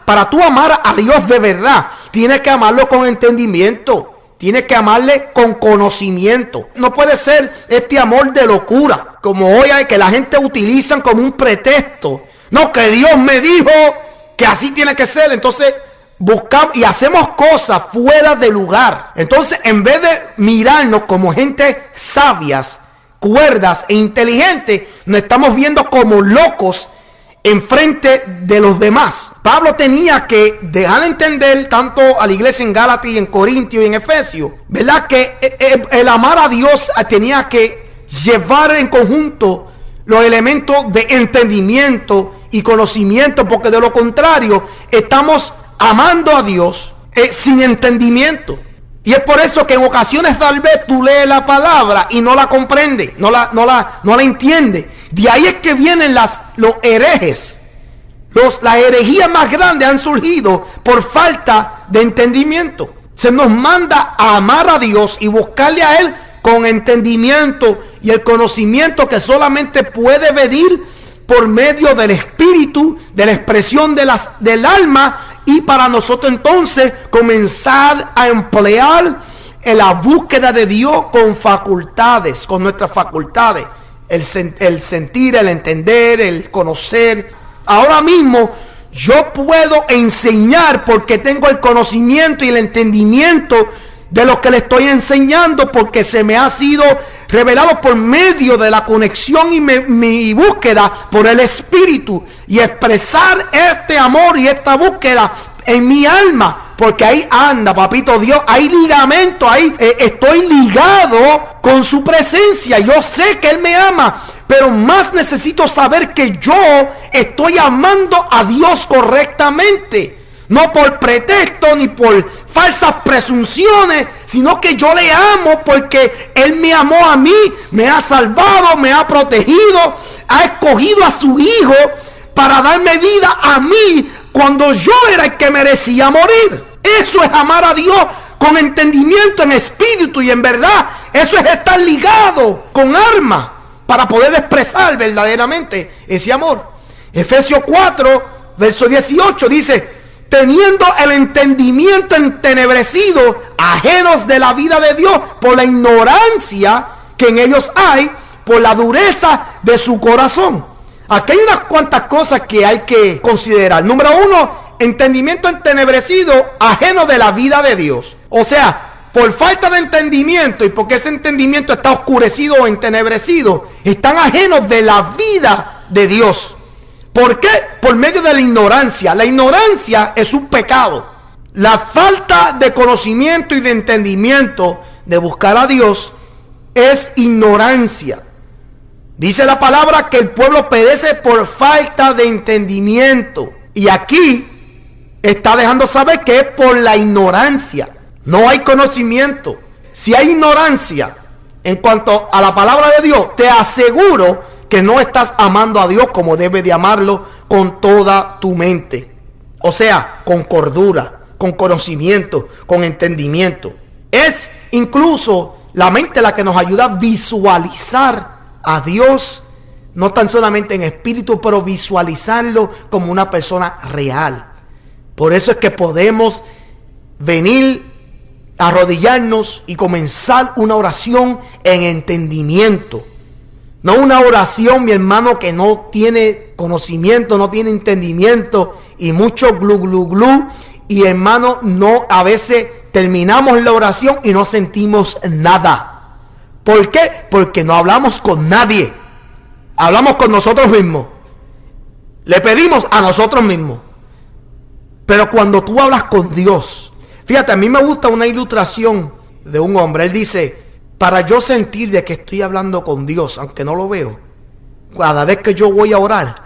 para tú amar a Dios de verdad, tienes que amarlo con entendimiento. Tienes que amarle con conocimiento. No puede ser este amor de locura, como hoy hay que la gente utilizan como un pretexto. No, que Dios me dijo que así tiene que ser. Entonces buscamos y hacemos cosas fuera de lugar. Entonces, en vez de mirarnos como gente sabias, cuerdas e inteligentes, nos estamos viendo como locos enfrente de los demás. Pablo tenía que dejar de entender tanto a la iglesia en Gálatas y en Corintios y en Efesios, ¿verdad? Que el amar a Dios tenía que llevar en conjunto los elementos de entendimiento y conocimiento, porque de lo contrario estamos amando a Dios sin entendimiento. Y es por eso que en ocasiones tal vez tú lees la palabra y no la comprendes, no la entiendes. De ahí es que vienen los herejes. Las herejías más grandes han surgido por falta de entendimiento. Se nos manda a amar a Dios y buscarle a Él con entendimiento y el conocimiento que solamente puede venir por medio del espíritu, de la expresión del alma, y para nosotros entonces comenzar a emplear en la búsqueda de Dios con facultades, con nuestras facultades, el sentir, el entender, el conocer. Ahora mismo yo puedo enseñar porque tengo el conocimiento y el entendimiento de lo que le estoy enseñando, porque se me ha sido revelado por medio de la conexión y mi búsqueda por el Espíritu, y expresar este amor y esta búsqueda en mi alma, porque ahí anda, papito Dios, hay ligamento, ahí estoy ligado con su presencia. Yo sé que Él me ama, pero más necesito saber que yo estoy amando a Dios correctamente. No por pretexto ni por falsas presunciones, sino que yo le amo porque Él me amó a mí, me ha salvado, me ha protegido, ha escogido a su Hijo para darme vida a mí cuando yo era el que merecía morir. Eso es amar a Dios con entendimiento, en espíritu y en verdad. Eso es estar ligado con armas para poder expresar verdaderamente ese amor. Efesios 4, verso 18 dice: teniendo el entendimiento entenebrecido, ajenos de la vida de Dios por la ignorancia que en ellos hay, por la dureza de su corazón. Aquí hay unas cuantas cosas que hay que considerar. Número uno, entendimiento entenebrecido, ajeno de la vida de Dios. O sea, por falta de entendimiento y porque ese entendimiento está oscurecido o entenebrecido, están ajenos de la vida de Dios. ¿Por qué? Por medio de la ignorancia. La ignorancia es un pecado. La falta de conocimiento y de entendimiento de buscar a Dios es ignorancia. Dice la palabra que el pueblo perece por falta de entendimiento. Y aquí está dejando saber que es por la ignorancia. No hay conocimiento. Si hay ignorancia en cuanto a la palabra de Dios, te aseguro que no estás amando a Dios como debes de amarlo con toda tu mente. O sea, con cordura, con conocimiento, con entendimiento. Es incluso la mente la que nos ayuda a visualizar a Dios, no tan solamente en espíritu, pero visualizarlo como una persona real. Por eso es que podemos venir, arrodillarnos y comenzar una oración en entendimiento. No una oración, mi hermano, que no tiene conocimiento, no tiene entendimiento y mucho glu glu glu. Y hermano, no, a veces terminamos la oración y no sentimos nada. ¿Por qué? Porque no hablamos con nadie. Hablamos con nosotros mismos. Le pedimos a nosotros mismos. Pero cuando tú hablas con Dios, fíjate, a mí me gusta una ilustración de un hombre. Él dice: para yo sentir de que estoy hablando con Dios, aunque no lo veo, cada vez que yo voy a orar,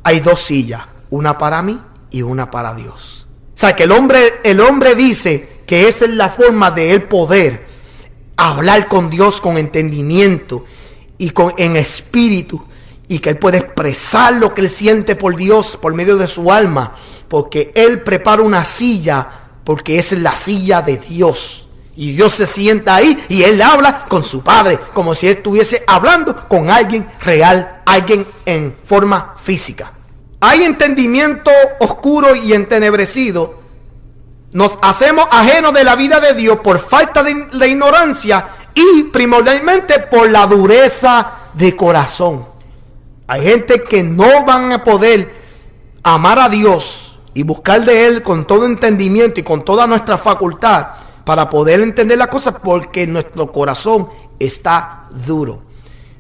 hay dos sillas, una para mí y una para Dios. O sea, que el hombre dice que esa es la forma de él poder hablar con Dios con entendimiento y en espíritu, y que él puede expresar lo que él siente por Dios por medio de su alma, porque él prepara una silla, porque esa es la silla de Dios. Y Dios se sienta ahí y él habla con su Padre, como si él estuviese hablando con alguien real, alguien en forma física. Hay entendimiento oscuro y entenebrecido. Nos hacemos ajenos de la vida de Dios por falta de ignorancia y primordialmente por la dureza de corazón. Hay gente que no van a poder amar a Dios y buscar de Él con todo entendimiento y con toda nuestra facultad para poder entender las cosas, porque nuestro corazón está duro.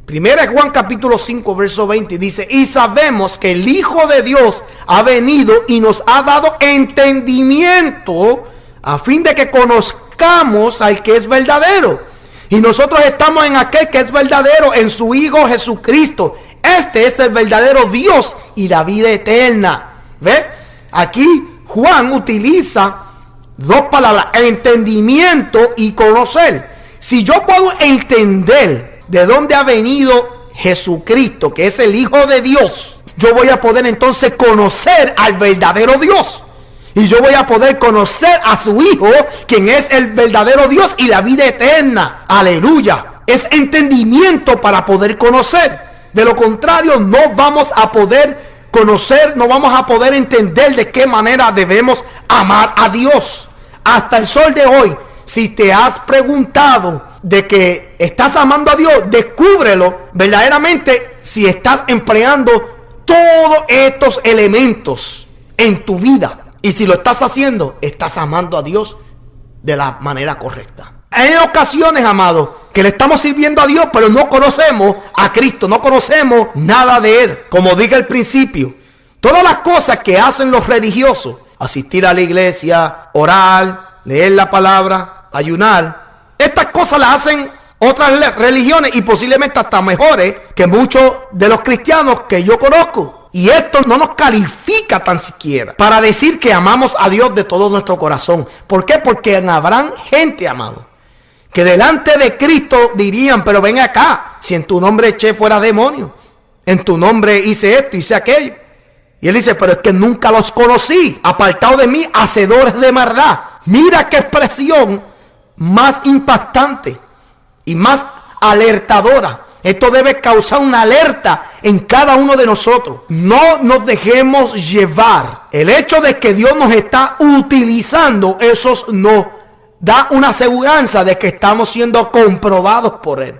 Primera Juan capítulo 5 verso 20 dice: y sabemos que el Hijo de Dios ha venido y nos ha dado entendimiento a fin de que conozcamos al que es verdadero. Y nosotros estamos en aquel que es verdadero, en su Hijo Jesucristo. Este es el verdadero Dios y la vida eterna. ¿Ve? Aquí Juan utiliza dos palabras: entendimiento y conocer. Si yo puedo entender de dónde ha venido Jesucristo, que es el Hijo de Dios, yo voy a poder entonces conocer al verdadero Dios. Y yo voy a poder conocer a su Hijo, quien es el verdadero Dios y la vida eterna. Aleluya. Es entendimiento para poder conocer. De lo contrario, no vamos a poder conocer, no vamos a poder entender de qué manera debemos amar a Dios. Hasta el sol de hoy, si te has preguntado de que estás amando a Dios, descúbrelo verdaderamente si estás empleando todos estos elementos en tu vida. Y si lo estás haciendo, estás amando a Dios de la manera correcta. Hay ocasiones, amados, que le estamos sirviendo a Dios, pero no conocemos a Cristo, no conocemos nada de Él. Como dije al principio, todas las cosas que hacen los religiosos, asistir a la iglesia, orar, leer la palabra, ayunar, estas cosas las hacen otras religiones y posiblemente hasta mejores que muchos de los cristianos que yo conozco. Y esto no nos califica tan siquiera para decir que amamos a Dios de todo nuestro corazón. ¿Por qué? Porque habrán gente, amado, que delante de Cristo dirían: pero ven acá, si en tu nombre eché fuera demonios, en tu nombre hice esto, hice aquello. Y él dice, pero es que nunca los conocí. Apartado de mí, hacedores de maldad. Mira qué expresión más impactante y más alertadora. Esto debe causar una alerta en cada uno de nosotros. No nos dejemos llevar. El hecho de que Dios nos está utilizando, eso nos da una aseguranza de que estamos siendo comprobados por Él.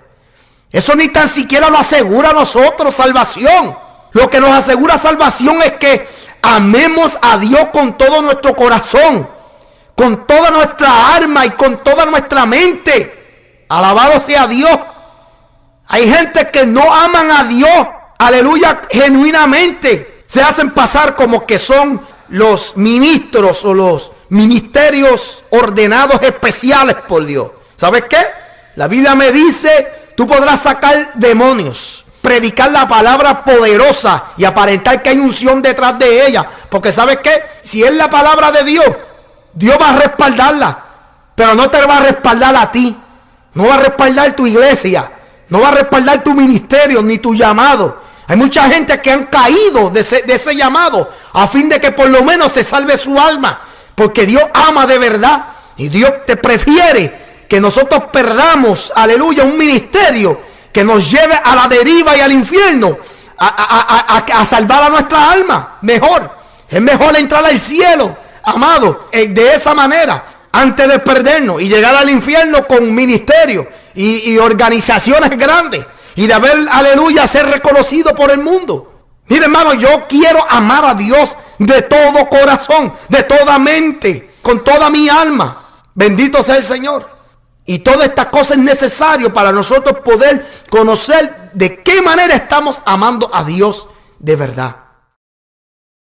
Eso ni tan siquiera nos asegura a nosotros salvación. Lo que nos asegura salvación es que amemos a Dios con todo nuestro corazón, con toda nuestra alma y con toda nuestra mente. Alabado sea Dios. Hay gente que no aman a Dios, aleluya, genuinamente. Se hacen pasar como que son los ministros o los ministerios ordenados especiales por Dios. ¿Sabes qué? La Biblia me dice, tú podrás sacar demonios, predicar la palabra poderosa y aparentar que hay unción detrás de ella. Porque ¿sabes qué? Si es la palabra de Dios, Dios va a respaldarla. Pero no te va a respaldar a ti. No va a respaldar tu iglesia. No va a respaldar tu ministerio ni tu llamado. Hay mucha gente que han caído de ese llamado a fin de que por lo menos se salve su alma. Porque Dios ama de verdad. Y Dios te prefiere que nosotros perdamos, aleluya, un ministerio que nos lleve a la deriva y al infierno, a salvar a nuestra alma. Mejor, es mejor entrar al cielo, amado, de esa manera, antes de perdernos y llegar al infierno con ministerio y organizaciones grandes y de haber, aleluya, ser reconocido por el mundo. Mire, hermano, yo quiero amar a Dios de todo corazón, de toda mente, con toda mi alma. Bendito sea el Señor. Y todas estas cosas es necesario para nosotros poder conocer de qué manera estamos amando a Dios de verdad.